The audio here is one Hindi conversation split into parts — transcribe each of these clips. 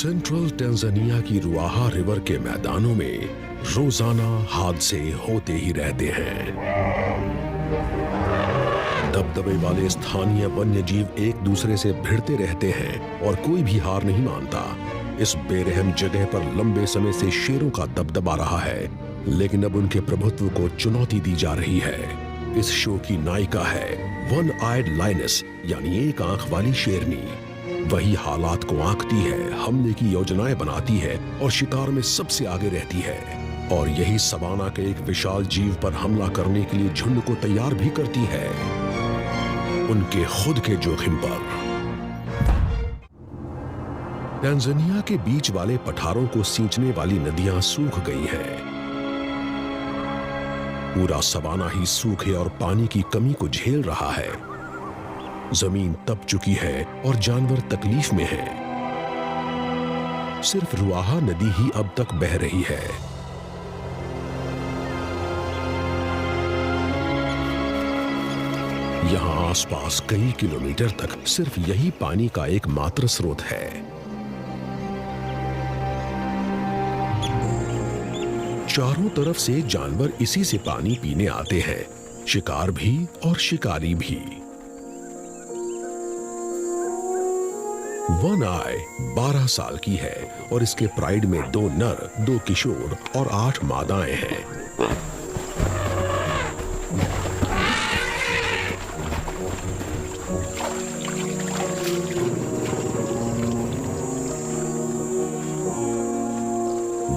सेंट्रल टैंजानिया की रुआहा रिवर के मैदानों में रोजाना हादसे होते ही रहते हैं। दबदबे वाले स्थानीय वन्य जीव एक दूसरे से भिड़ते रहते हैं और कोई भी हार नहीं मानता। इस बेरहम जगह पर लंबे समय से शेरों का दबदबा रहा है, लेकिन अब उनके प्रभुत्व को चुनौती दी जा रही है। इस शो की नायिका है वन आइड लायनेस, यानी एक आंख वाली शेरनी। वही हालात को आंकती है, हमले की योजनाएं बनाती है और शिकार में सबसे आगे रहती है। और यही सवाना के एक विशाल जीव पर हमला करने के लिए झुंड को तैयार भी करती है, उनके खुद के जोखिम पर। टैंजानिया के बीच वाले पठारों को सींचने वाली नदियां सूख गई हैं। पूरा सवाना ही सूखे और पानी की कमी को झेल रहा है। जमीन तप चुकी है और जानवर तकलीफ में हैं। सिर्फ रुआहा नदी ही अब तक बह रही है। यहां आसपास कई किलोमीटर तक सिर्फ यही पानी का एकमात्र स्रोत है। चारों तरफ से जानवर इसी से पानी पीने आते हैं, शिकार भी और शिकारी भी। वन आई 12 साल की है और इसके प्राइड में 2 नर, 2 किशोर और 8 मादाएं हैं।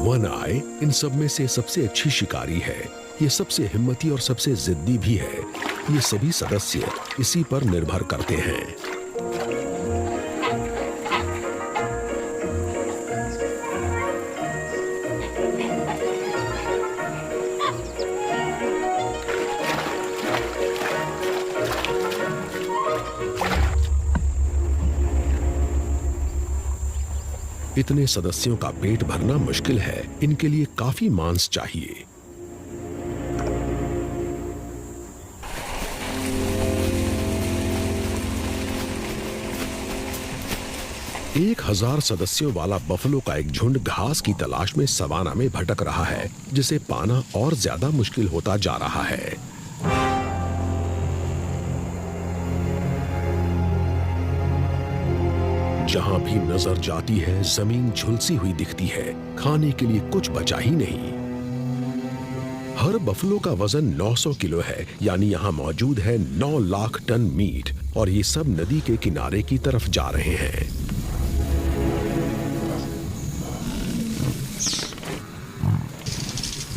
वन आई इन सब में से सबसे अच्छी शिकारी है। ये सबसे हिम्मती और सबसे जिद्दी भी है। ये सभी सदस्य इसी पर निर्भर करते हैं। इतने सदस्यों का पेट भरना मुश्किल है, इनके लिए काफी मांस चाहिए। एक 1000 सदस्यों वाला बफलो का एक झुंड घास की तलाश में सवाना में भटक रहा है, जिसे पाना और ज्यादा मुश्किल होता जा रहा है। जहां भी नजर जाती है जमीन झुलसी हुई दिखती है, खाने के लिए कुछ बचा ही नहीं। हर बफलो का वजन 900 किलो है, यानी यहां मौजूद है 9 लाख टन मीट, और ये सब नदी के किनारे की तरफ जा रहे हैं।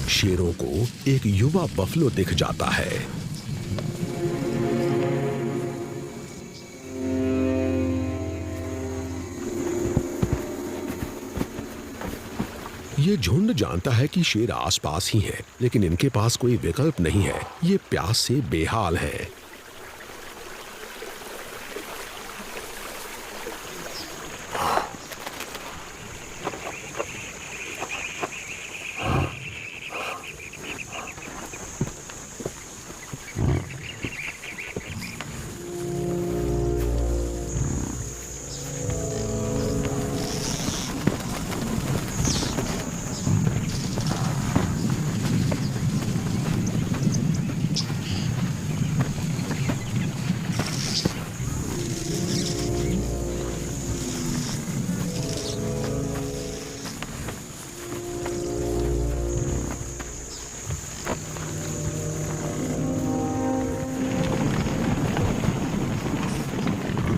शेरों को एक युवा बफलो दिख जाता है। ये झुंड जानता है कि शेर आसपास ही है, लेकिन इनके पास कोई विकल्प नहीं है। ये प्यास से बेहाल है।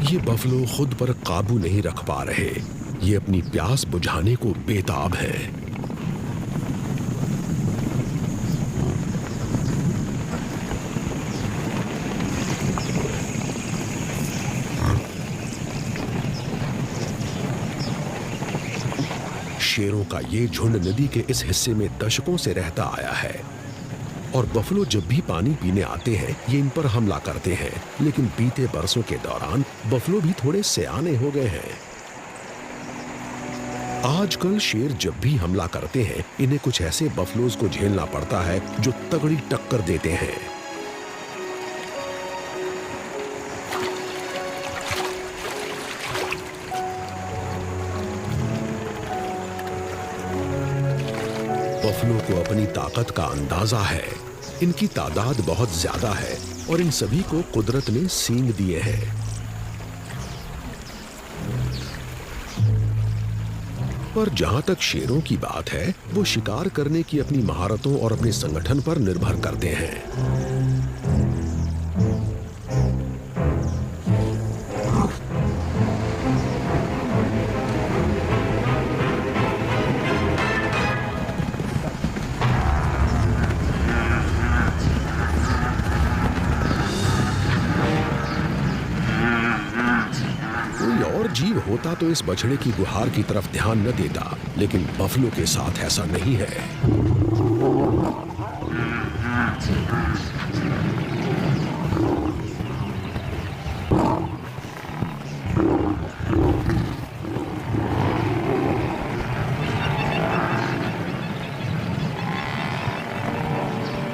ये बफलो खुद पर काबू नहीं रख पा रहे। ये अपनी प्यास बुझाने को बेताब है। शेरों का ये झुंड नदी के इस हिस्से में दशकों से रहता आया है, और बफलो जब भी पानी पीने आते हैं ये इन पर हमला करते हैं। लेकिन बीते बरसों के दौरान बफलो भी थोड़े सयाने हो गए हैं। आजकल शेर जब भी हमला करते हैं इन्हें कुछ ऐसे बफलोज को झेलना पड़ता है जो तगड़ी टक्कर देते हैं। बफलो को अपनी ताकत का अंदाजा है। इनकी तादाद बहुत ज्यादा है और इन सभी को कुदरत ने सींग दिए हैं। पर जहां तक शेरों की बात है, वो शिकार करने की अपनी महारतों और अपने संगठन पर निर्भर करते हैं। जीव होता तो इस बछड़े की गुहार की तरफ ध्यान न देता, लेकिन बफलो के साथ ऐसा नहीं है।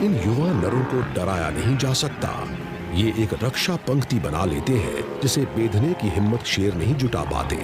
इन युवा नरों को डराया नहीं जा सकता। ये एक रक्षा पंक्ति बना लेते हैं जिसे बेधने की हिम्मत शेर नहीं जुटा पाते।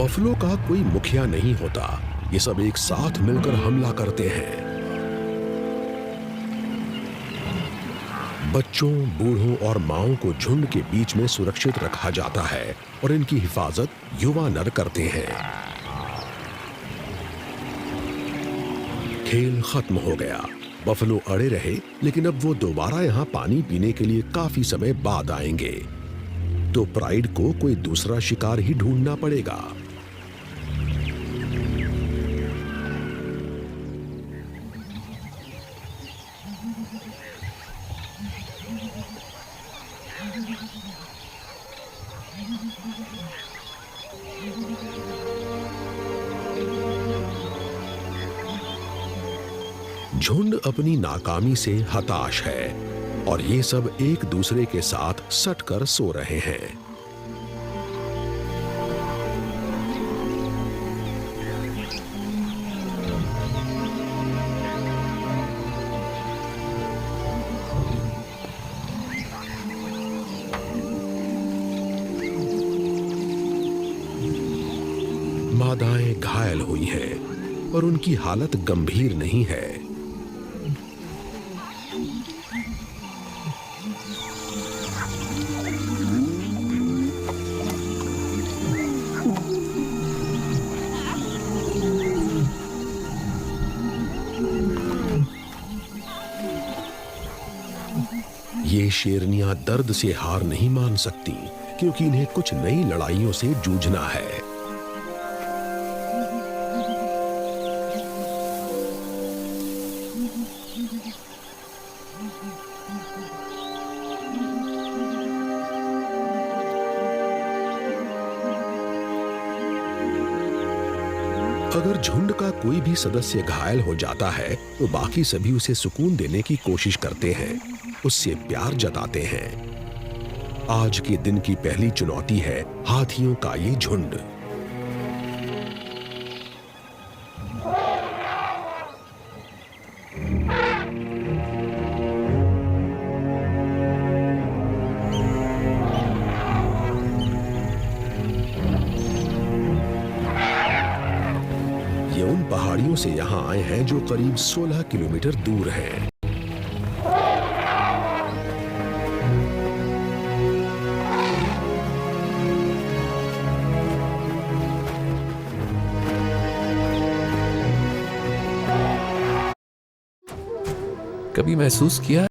बफलो का कोई मुखिया नहीं होता, ये सब एक साथ मिलकर हमला करते हैं। बच्चों, बूढ़ों और माओं को झुंड के बीच में सुरक्षित रखा जाता है और इनकी हिफाजत युवा नर करते हैं। खेल खत्म हो गया। बफलो अड़े रहे, लेकिन अब वो दोबारा यहाँ पानी पीने के लिए काफी समय बाद आएंगे, तो प्राइड को कोई दूसरा शिकार ही ढूंढना पड़ेगा। झुंड अपनी नाकामी से हताश है और ये सब एक दूसरे के साथ सटकर सो रहे हैं। मादाएं घायल हुई हैं, पर उनकी हालत गंभीर नहीं है। ये शेरनियां दर्द से हार नहीं मान सकती, क्योंकि इन्हें कुछ नई लड़ाइयों से जूझना है। अगर झुंड का कोई भी सदस्य घायल हो जाता है, तो बाकी सभी उसे सुकून देने की कोशिश करते हैं, उससे प्यार जताते हैं। आज के दिन की पहली चुनौती है हाथियों का ये झुंड। ये उन पहाड़ियों से यहां आए हैं जो करीब 16 किलोमीटर दूर हैं। कभी महसूस किया